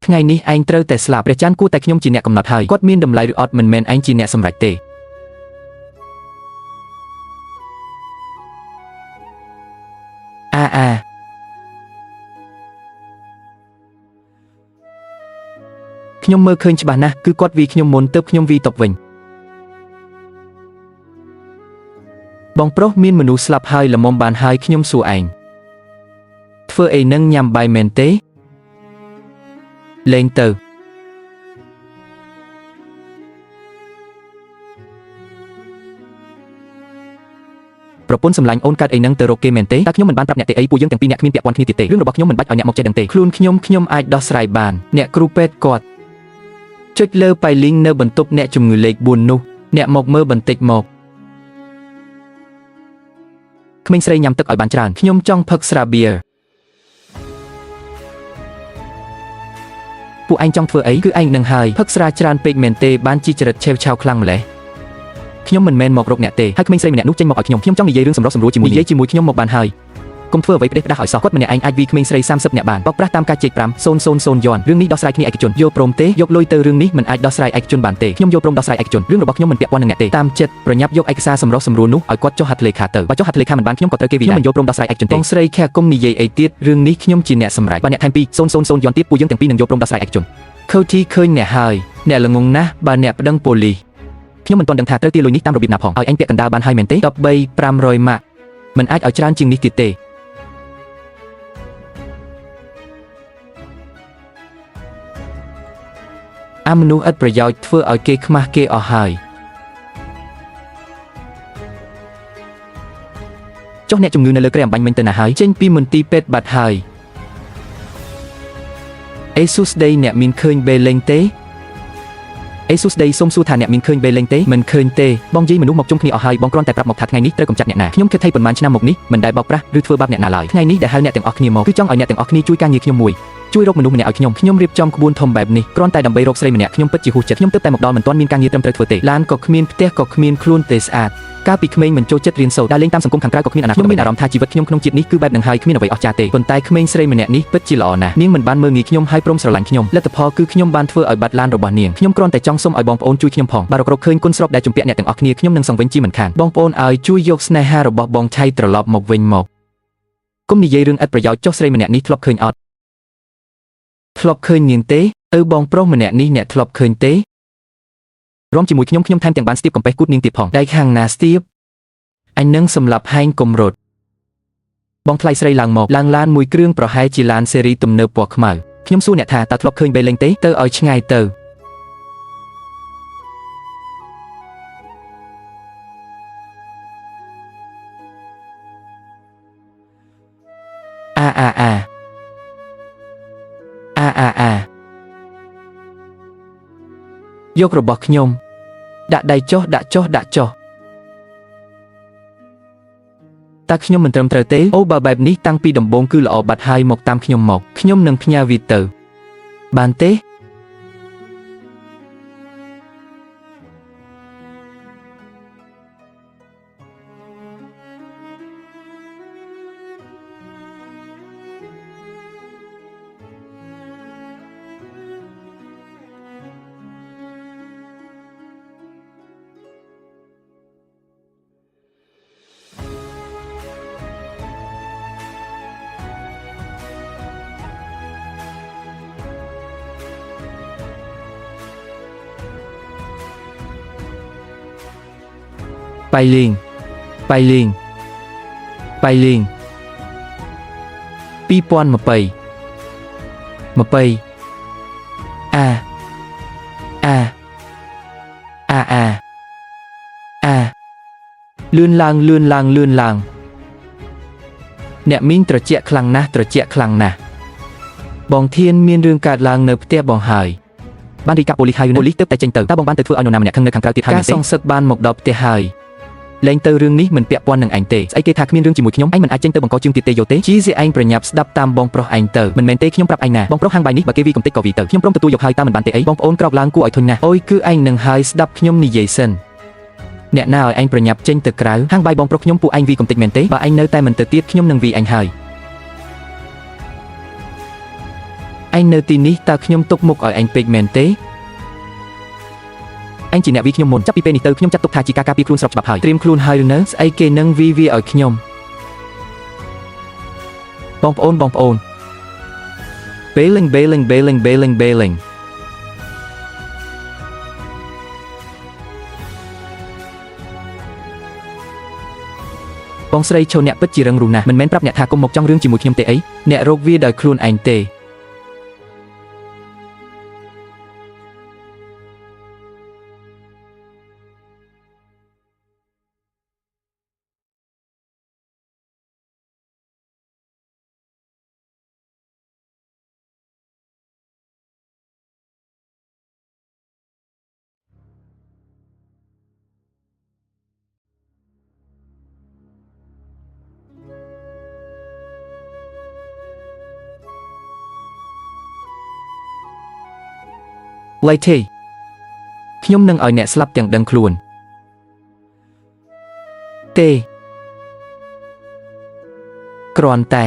ថ្ងៃនេះឯងត្រូវតែស្លាប់ព្រះច័ន្ទគួរតែខ្ញុំជាអ្នកកំណត់ហើយគាត់មានតម្លៃឬអត់មិនមែនឯងជាអ្នកសម្រេចទេខ្ញុំមើលឃើញច្បាស់ណាស់គឺគាត់វាយខ្ញុំមុនទើបខ្ញុំវាយតបវិញបងប្រុសមានមនុស្សស្លាប់ហើយល្មមបានហើយខ្ញុំសួរឯងធ្វើអីនឹងញ៉ាំបាយមែនទេលេងទៅប្រពន្ធសម្លាញ់អូនកើតអីនឹងទៅរកគេមែនទេតើខ្ញុំមិនបានប្រាប់អ្នកទេអីពួកយើងទាំងពីរអ្នកគ្មានពាក់ព័ន្ធគ្នាទៀតទេរឿងរបស់ខ្ញុំមិនបាច់ឲ្យអ្នកមកចេះដឹងទេខ្លួនខ្ញុំអាចដោះស្រាយបានអ្នកគ្រូពេទ្យគាត់ចុចលើប៉ៃលីងនៅបន្ទប់អ្នកជំងឺលេខ4នោះអ្នកមកមើលបន្តិចមកក្មេងស្រីញ៉ាំទឹកឲ្យបានច្រើនខ្ញុំចង់ផឹកស្រាបៀរពួកឯងចង់ធ្វើអីគឺឯងនឹងហើយផឹកស្រាច្រើនពេកមែនទេបានជីចរិតឆេវឆាវខ្លាំងម្ល៉េះខ្ញុំមិនមែនមករកអ្នកទេហើយក្មេងស្រីម្នាក់នោះចេញមកឲ្យខ្ញុំចង់និយាយរឿងសម្រុះសម្រួលជាមួយខ្ញុំមកបានហើយកុំធ្វើអ្វីផ្ដេសផ្ដាសឲ្យសោះគាត់ម្នាក់ឯងអាចវាយក្មេងស្រី30នាក់បានបោកប្រាស់តាមការជែក5,000 យន់រឿងនេះដោះស្រាយគ្នាឯកជនយកព្រមទេយកលុយទៅរឿងនេះមិនអាចដោះស្រាយឯកជនបានទេខ្ញុំយកព្រមដោះស្រាយឯកជនរឿងរបស់ខ្ញុំមិនពាក់ព័ន្ធនឹងអ្នកទេតាមចិត្តប្រញាប់យកឯកសារសម្រុះសម្រួលនោះឲ្យគាត់ចុះហត្ថលេខាទៅបើចុះហត្ថលេខាមិនបានខ្ញុំក៏ត្រូវគេវាយខ្ញុំមិនយកព្រមដោះស្រាយឯកជនទេបងស្រីខែគុំនិយាយអីទៀតរឿងនេះខ្ញុំជាអ្នកសម្រេចបើអ្នកថែម2,000 យន់ទៀតពួកយើងទាំងពីរនឹងយកព្រមដោះស្រាយឯកជនខូធីឃើញអ្នកហើយអ្នកល្ងងណាស់បើអ្នកប្តឹងប៉ូលីសខ្ញុំមិនទាន់ដឹងថាត្រូវទារលុយនេះតាមរបៀបណាផងឲ្យអញពាក់កណ្ដាលបានហើយមែនទេ13,500 ម៉ាក់មិនអាចឲ្យច្រើនជាងនេះទៀតទេមនុស្សឥតប្រយោជន៍ធ្វើឲ្យគេខ្មាស់គេអស់ហើយចុះអ្នកជំងឺនៅលើគ្រែអំបញ្ញមិញទៅណាហើយចេញពីមន្ទីរពេទ្យបាត់ហើយអេស៊ូស្ដីអ្នកមានឃើញបេលេងទេអេស៊ូស្ដីសូមសួរថាអ្នកមានឃើញបេលេងទេមិនឃើញទេបងយាយមនុស្សមកជុំគ្នាអស់ហើយបងគ្រាន់តែប្រាប់មកថាថ្ងៃនេះត្រូវកំចាត់អ្នកណាខ្ញុំគិតថាប៉ុន្មានឆ្នាំមកនេះមិនដែលបោកប្រាស់ឬធ្វើបាបអ្នកណាឡើយថ្ងៃនេះដែលហៅអ្នកទាំងអស់គ្នាមកគឺចង់ឲ្យអ្នកទាំងអស់គ្នាជួយការងារខ្ញុំមួយជួយរកមនុស្សម្នាក់ឲ្យខ្ញុំរៀបចំក្បួនធំបែបនេះគ្រាន់តែដើម្បីរកស្រីម្នាក់ខ្ញុំពិតជាហួសចិត្តខ្ញុំទើបតែមកដល់មិនទាន់មានការងារត្រឹមត្រូវធ្វើទេឡានក៏គ្មានផ្ទះក៏គ្មានខ្លួនទេស្អាតកាលពីក្មេងមិនចូលចិត្តរៀនសូត្រដើរលេងតាមសង្គមខាងក្រៅក៏គ្មានអនាគតខ្ញុំមានអារម្មណ៍ថាជីវិតខ្ញុំក្នុងជាតិនេះគឺបែបនឹងហើយគ្មានអ្វីអស្ចារ្យទេប៉ុន្តែក្មេងស្រីម្នាក់នេះពិតជាល្អណាស់នាងមិនបានមើលងាយខ្ញុំហើយព្រមស្រឡាញ់ខ្ញុំលទ្ធផលគឺខ្ញុំបានធ្វើឲ្យបាត់ឡានរបស់នាងខ្ញុំគ្រាន់តែចង់សុំឲ្យបងប្អូនជួយខ្ញុំផងបើរកឃើញគុណស្របដែលជំពាក់អ្នកទាំងអស់គ្នាខ្ញុំនឹងសង្វិញជាមិនខានបងប្អូនឲ្យជួយយកស្នេហារបស់បងឆៃត្រឡប់មកវិញមកគុំនិយាយរឿងឥតប្រយោជន៍ចុះស្រីម្នាក់នេះធ្លាប់ឃើញអត់ធ្លាប់ឃើញនាងទេបងប្រុសម្នាក់នេះអ្នកធ្លាប់ឃើញទេរំជាមួយខ្ញុំថែមទាំងបានស្ទាបកំពេះគូតនាងទៀតផងដៃខាងណាស្ទាបអញនឹងសម្លាប់ហែងកុំរត់បងថ្លៃស្រីឡើងមកឡើងឡានមួយគ្រឿងប្រហែលជាឡានស៊េរីទំនើបពណ៌ខ្មៅខ្ញុំសួរអ្នកថាតើធ្លាប់ឃើញបេលេងទេទៅឲ្យឆ្ងាយទៅយករបស់ខ្ញុំដាក់ដៃចុះដាក់ចុះតើខ្ញុំមិនត្រឹមត្រូវទេអូបើបែបនេះតាំងពីដំបូងគឺល្អបាត់ហើយមកតាមខ្ញុំមកខ្ញុំនឹងផ្ញើវាទៅបានទេប៉ៃលីង2020លឿនឡើងអ្នកមីងត្រជាក់ខ្លាំងណាស់បងធានមានរឿងកើតឡើងនៅផ្ទះបងហើយបានរីកាប៉ូលីសហើយប៉ូលីសទើបតែចេញទៅតើបងបានទៅធ្វើឲ្យនរណាម្នាក់ខឹងនៅខាងក្រៅទៀតហើយការសងសឹកបានមកដល់ផ្ទះហើយលែងទៅរឿងនេះមិនពាក់ព័ន្ធនឹងឯងទេស្អីគេថាគ្មានរឿងជាមួយខ្ញុំឯងមិនអាចចេញទៅបង្កជើងទៀតទេយកទេជីសឯងប្រញាប់ស្ដាប់តាមបងប្រុសឯងទៅមិនមែនទេខ្ញុំប្រាប់ឯងណាបងប្រុសហាងបាយនេះបើគេវាកំតិចក៏វាទៅខ្ញុំព្រមទទួលយកហើយតើមិនបានទេអីបងប្អូនក្រោកឡើងគួរឲ្យធុញណាស់អូយគឺឯងនឹងហើយស្ដាប់ខ្ញុំនិយាយសិនអ្នកណាឲ្យឯងប្រញាប់ចេញទៅក្រៅហាងបាយបងប្រុសខ្ញុំពួកឯងវាកំតិចមែនទេបើឯងនៅតែមិនទៅទៀតខ្ញុំនឹងវាឯងហើយ anh nơi tin ní ta nhom tục mục ở anh peak men tế anh chỉ nẹo vi nhom mồn chấp pi pe ní tơ nhom chấp tục thà chỉ ca pi khuôn sọc bạc hỏi trim khuôn hai nữa ai kê nâng vi ở nhom bong ôn bailing បងស្រីចូលអ្នកពិតជារឹងរូសណាស់មិនមែនប្រាប់អ្នកថាកុំមកចង់រឿងជាមួយខ្ញុំទេអីអ្នករកវាដោយខ្លួនឯងទេឡៃទេខ្ញុំនឹងឲ្យអ្នកស្លាប់ទាំងដឹងខ្លួនទេគ្រាន់តែ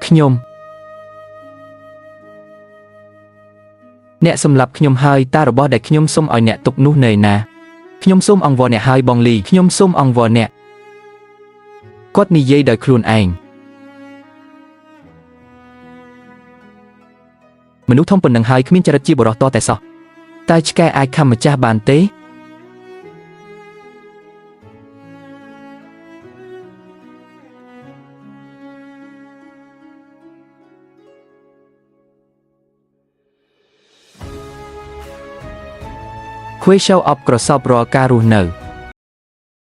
ខ្ញុំអ្នកសម្លាប់ខ្ញុំហើយតារបស់ដែលខ្ញុំសុំឲ្យអ្នកទុកនោះនៅណាខ្ញុំសូមអង្វរអ្នកហើយបងលីខ្ញុំសូមអង្វរអ្នកគាត់និយាយដោយខ្លួនឯងមនុស្សធំប៉ុណ្ណឹងហើយគ្មានចរិតជាបុរសតតែសោះតែឆ្កែអាចខំម្ចាស់បានទេខ្វេ show up ក្រសោបរាល់ការរស់នៅ